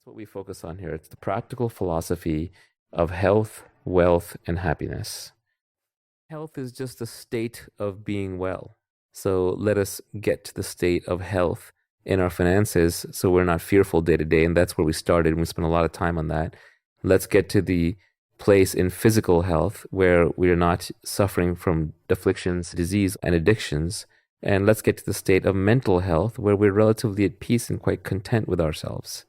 what we focus on here. It's the practical philosophy of health, wealth, and happiness. Health is just a state of being well. So let us get to the state of health in our finances so we're not fearful day to day. And that's where we started. And we spent a lot of time on that. Let's get to the place in physical health where we are not suffering from afflictions, disease, and addictions. And let's get to the state of mental health where we're relatively at peace and quite content with ourselves.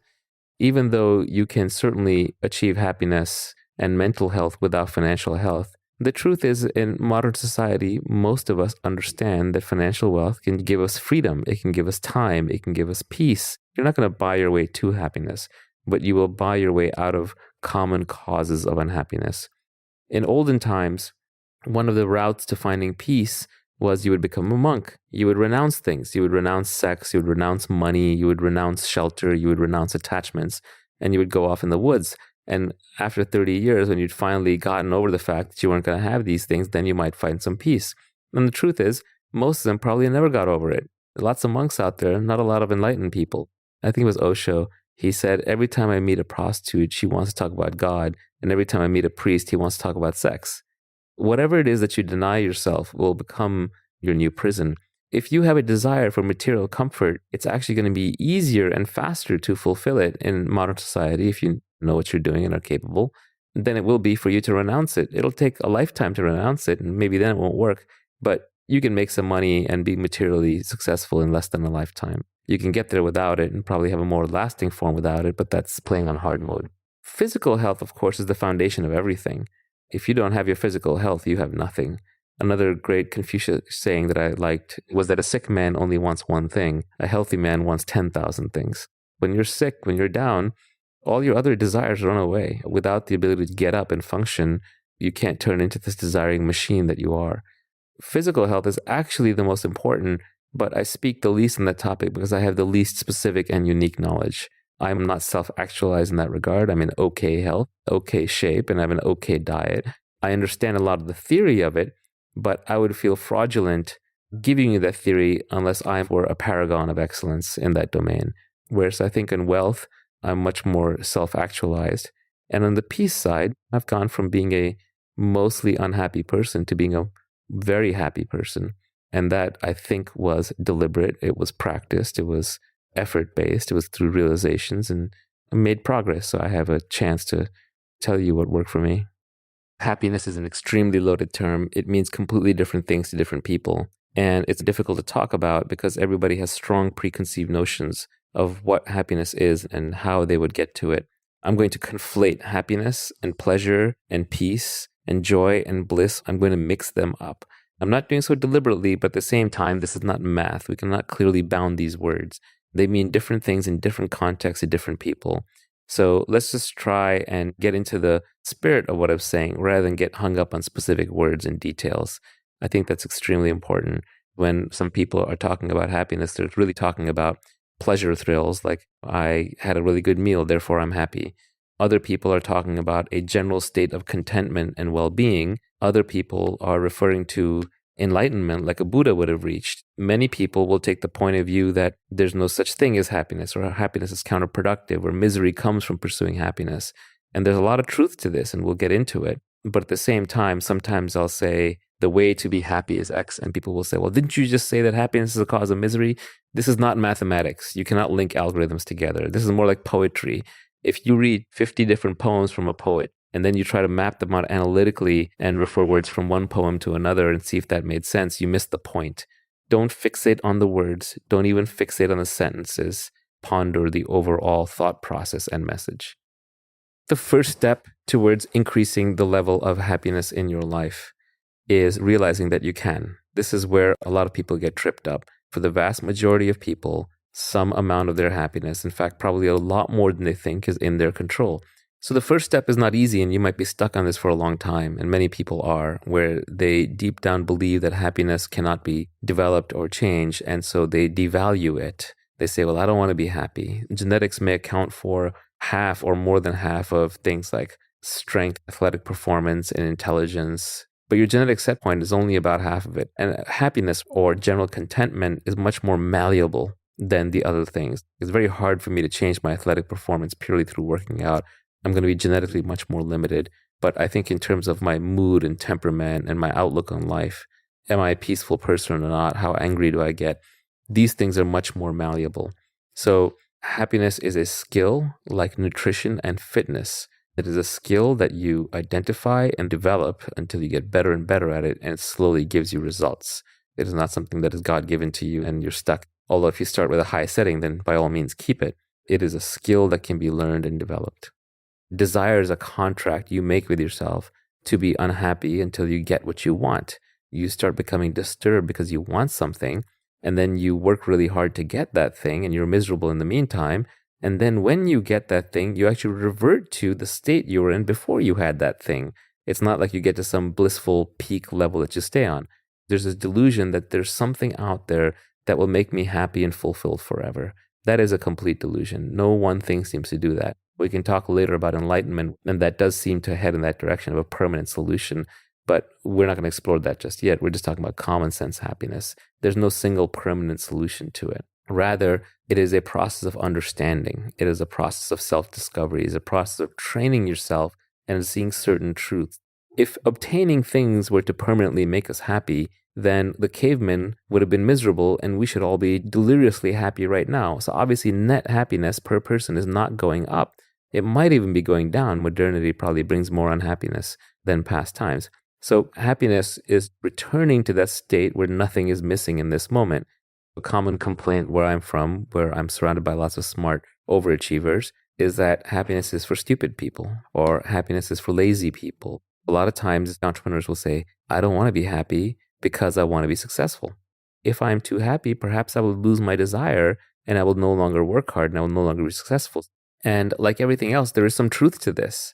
Even though you can certainly achieve happiness and mental health without financial health, the truth is in modern society, most of us understand that financial wealth can give us freedom. It can give us time. It can give us peace. You're not going to buy your way to happiness, but you will buy your way out of common causes of unhappiness. In olden times, one of the routes to finding peace was you would become a monk. You would renounce things. You would renounce sex. You would renounce money. You would renounce shelter. You would renounce attachments. And you would go off in the woods. And after 30 years, when you'd finally gotten over the fact that you weren't going to have these things, then you might find some peace. And the truth is, most of them probably never got over it. Lots of monks out there, not a lot of enlightened people. I think it was Osho. He said, every time I meet a prostitute, she wants to talk about God. And every time I meet a priest, he wants to talk about sex. Whatever it is that you deny yourself will become your new prison. If you have a desire for material comfort, it's actually going to be easier and faster to fulfill it in modern society if you know what you're doing and are capable than it will be for you to renounce it. It'll take a lifetime to renounce it, and maybe then it won't work. But you can make some money and be materially successful in less than a lifetime. You can get there without it and probably have a more lasting form without it, but that's playing on hard mode. Physical health, of course, is the foundation of everything. If you don't have your physical health, you have nothing. Another great Confucius saying that I liked was that a sick man only wants one thing. A healthy man wants 10,000 things. When you're sick, when you're down, all your other desires run away. Without the ability to get up and function, you can't turn into this desiring machine that you are. Physical health is actually the most important, but I speak the least on that topic because I have the least specific and unique knowledge. I'm not self-actualized in that regard. I'm in okay health, okay shape, and I have an okay diet. I understand a lot of the theory of it, but I would feel fraudulent giving you that theory unless I were a paragon of excellence in that domain. Whereas I think in wealth, I'm much more self-actualized. And on the peace side, I've gone from being a mostly unhappy person to being a very happy person. And that, I think, was deliberate. It was practiced. It was effort-based. It was through realizations, and I made progress. So I have a chance to tell you what worked for me. Happiness is an extremely loaded term. It means completely different things to different people. And it's difficult to talk about because everybody has strong preconceived notions of what happiness is and how they would get to it. I'm going to conflate happiness and pleasure and peace and joy and bliss. I'm going to mix them up. I'm not doing so deliberately, but at the same time, this is not math. We cannot clearly bound these words. They mean different things in different contexts to different people. So let's just try and get into the spirit of what I'm saying rather than get hung up on specific words and details. I think that's extremely important. When some people are talking about happiness, they're really talking about pleasure thrills, like I had a really good meal, therefore I'm happy. Other people are talking about a general state of contentment and well-being. Other people are referring to enlightenment like a Buddha would have reached. Many people will take the point of view that there's no such thing as happiness, or happiness is counterproductive, or misery comes from pursuing happiness. And there's a lot of truth to this, and we'll get into it. But at the same time, sometimes I'll say, the way to be happy is X, and people will say, well, didn't you just say that happiness is a cause of misery? This is not mathematics. You cannot link algorithms together. This is more like poetry. If you read 50 different poems from a poet, and then you try to map them out analytically and refer words from one poem to another and see if that made sense, you miss the point. Don't fixate on the words. Don't even fixate on the sentences. Ponder the overall thought process and message. The first step towards increasing the level of happiness in your life is realizing that you can. This is where a lot of people get tripped up. For the vast majority of people, some amount of their happiness, in fact, probably a lot more than they think, is in their control. So the first step is not easy, and you might be stuck on this for a long time, and many people are, where they deep down believe that happiness cannot be developed or changed, and so they devalue it. They say, well, I don't want to be happy. Genetics may account for half or more than half of things like strength, athletic performance, and intelligence. But your genetic set point is only about half of it. And happiness or general contentment is much more malleable. than the other things. It's very hard for me to change my athletic performance purely through working out. I'm going to be genetically much more limited. But I think in terms of my mood and temperament and my outlook on life, am I a peaceful person or not? How angry do I get? These things are much more malleable. So happiness is a skill like nutrition and fitness. It is a skill that you identify and develop until you get better and better at it, and it slowly gives you results. It is not something that is God given to you and you're stuck. Although if you start with a high setting, then by all means keep it. It is a skill that can be learned and developed. Desire is a contract you make with yourself to be unhappy until you get what you want. You start becoming disturbed because you want something, and then you work really hard to get that thing, and you're miserable in the meantime. And then when you get that thing, you actually revert to the state you were in before you had that thing. It's not like you get to some blissful peak level that you stay on. There's this delusion that there's something out there that will make me happy and fulfilled forever. That is a complete delusion. No one thing seems to do that. We can talk later about enlightenment, and that does seem to head in that direction of a permanent solution. But we're not going to explore that just yet. We're just talking about common sense happiness. There's no single permanent solution to it. Rather, it is a process of understanding. It is a process of self-discovery. It is a process of training yourself and seeing certain truths. If obtaining things were to permanently make us happy, then the cavemen would have been miserable and we should all be deliriously happy right now. So obviously net happiness per person is not going up. It might even be going down. Modernity probably brings more unhappiness than past times. So happiness is returning to that state where nothing is missing in this moment. A common complaint where I'm from, where I'm surrounded by lots of smart overachievers, is that happiness is for stupid people or happiness is for lazy people. A lot of times entrepreneurs will say, I don't want to be happy because I want to be successful. If I'm too happy, perhaps I will lose my desire and I will no longer work hard and I will no longer be successful. And like everything else, there is some truth to this.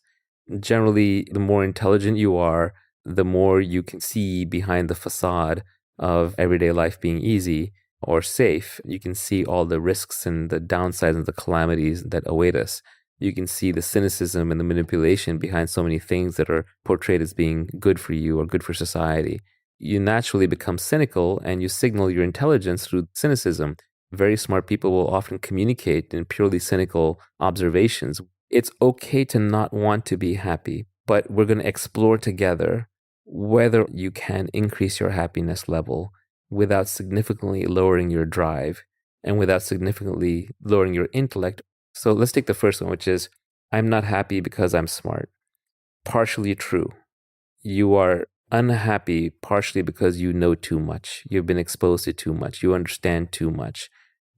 Generally, the more intelligent you are, the more you can see behind the facade of everyday life being easy or safe. You can see all the risks and the downsides and the calamities that await us. You can see the cynicism and the manipulation behind so many things that are portrayed as being good for you or good for society. You naturally become cynical and you signal your intelligence through cynicism. Very smart people will often communicate in purely cynical observations. It's okay to not want to be happy, but we're going to explore together whether you can increase your happiness level without significantly lowering your drive and without significantly lowering your intellect. So let's take the first one, which is, I'm not happy because I'm smart. Partially true. You are unhappy partially because you know too much. You've been exposed to too much. You understand too much.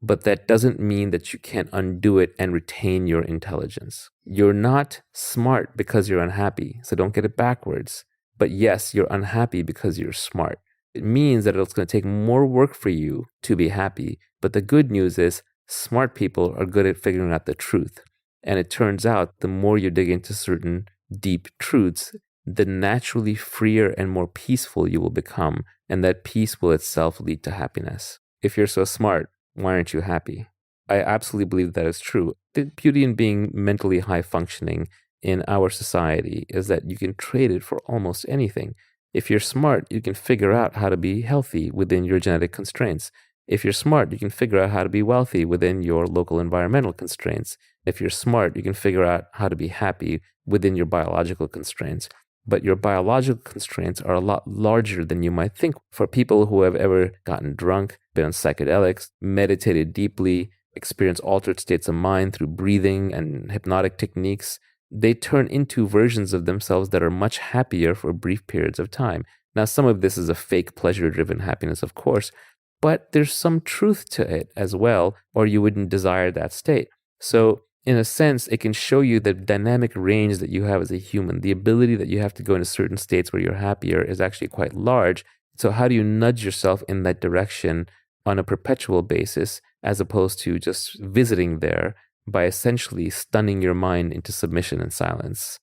But that doesn't mean that you can't undo it and retain your intelligence. You're not smart because you're unhappy, so don't get it backwards. But yes, you're unhappy because you're smart. It means that it's going to take more work for you to be happy. But the good news is smart people are good at figuring out the truth. And it turns out the more you dig into certain deep truths, the naturally freer and more peaceful you will become. And that peace will itself lead to happiness. If you're so smart, why aren't you happy? I absolutely believe that is true. The beauty in being mentally high functioning in our society is that you can trade it for almost anything. If you're smart, you can figure out how to be healthy within your genetic constraints. If you're smart, you can figure out how to be wealthy within your local environmental constraints. If you're smart, you can figure out how to be happy within your biological constraints. But your biological constraints are a lot larger than you might think. For people who have ever gotten drunk, been on psychedelics, meditated deeply, experienced altered states of mind through breathing and hypnotic techniques, they turn into versions of themselves that are much happier for brief periods of time. Now, some of this is a fake pleasure-driven happiness, of course, but there's some truth to it as well, or you wouldn't desire that state. So in a sense, it can show you the dynamic range that you have as a human. The ability that you have to go into certain states where you're happier is actually quite large. So how do you nudge yourself in that direction on a perpetual basis, as opposed to just visiting there by essentially stunning your mind into submission and silence?